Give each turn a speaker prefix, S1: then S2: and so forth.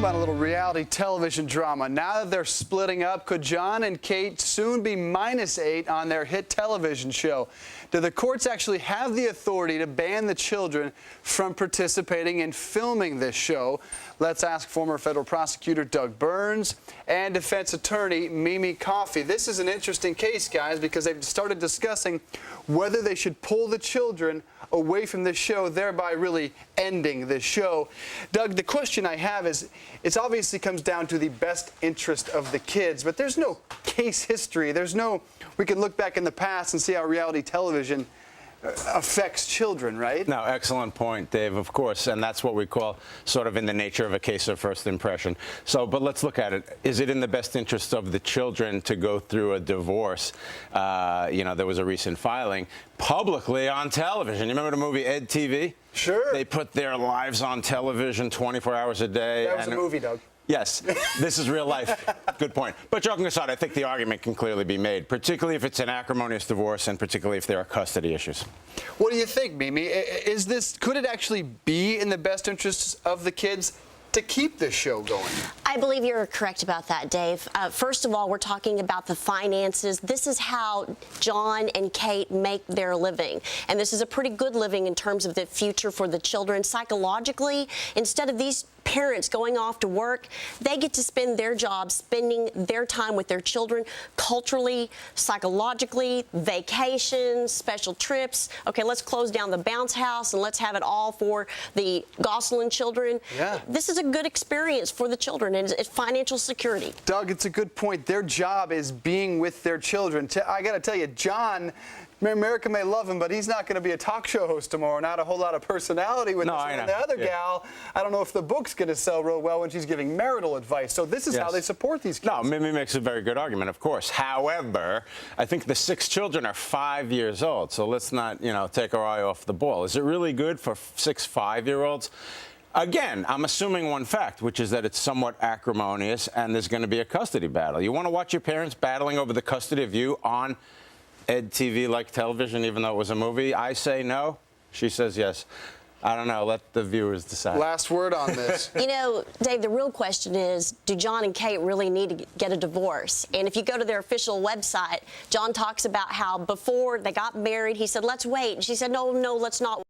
S1: about a little reality television drama? Now that they're splitting up, could Jon and Kate soon be -8 on their hit television show? Do the courts actually have the authority to ban the children from participating in filming this show? Let's ask former federal prosecutor Doug Burns and defense attorney Mimi Coffey. This is an interesting case, guys, because they've started discussing whether they should pull the children away from this show, thereby really ending this show. Doug, the question I have is, it obviously comes down to the best interest of the kids, but there's no case history. We can look back in the past and see how reality television affects children, right?
S2: No, excellent point, Dave, of course, and that's what we call sort of in the nature of a case of first impression. But let's look at it. Is it in the best interest of the children to go through a divorce? There was a recent filing publicly on television. You remember the movie Ed TV?
S1: Sure.
S2: They put their lives on television 24 hours a day.
S1: That was a movie, Doug.
S2: Yes, this is real life. Good point. But joking aside, I think the argument can clearly be made, particularly if it's an acrimonious divorce and particularly if there are custody issues.
S1: What do you think, Mimi? Could it actually be in the best interests of the kids to keep this show going?
S3: I believe you're correct about that, Dave. First of all, we're talking about the finances. This is how Jon and Kate make their living. And this is a pretty good living in terms of the future for the children. Psychologically, instead of these parents going off to work, they get to spend their jobs, spending their time with their children culturally, psychologically, vacations, special trips. Okay, let's close down the bounce house and let's have it all for the Gosselin children.
S1: Yeah.
S3: This is a good experience for the children, and it's financial security.
S1: Doug, it's a good point. Their job is being with their children. I got to tell you, Jon, America may love him, but he's not going to be a talk show host tomorrow. Not a whole lot of personality with this. And the other gal, I don't know if the book's going to sell real well when she's giving marital advice. So this is how they support these kids.
S2: No, Mimi makes a very good argument, of course. However, I think the 6 children are 5 years old, so let's not, take our eye off the ball. Is it really good for 6 5-year-olds? Again, I'm assuming one fact, which is that it's somewhat acrimonious and there's going to be a custody battle. You want to watch your parents battling over the custody of you on Ed TV-like television, even though it was a movie? I say no. She says yes. I don't know. Let the viewers decide.
S1: Last word on this.
S3: Dave, the real question is, do Jon and Kate really need to get a divorce? And if you go to their official website, Jon talks about how before they got married, he said, let's wait. And she said, no, let's not.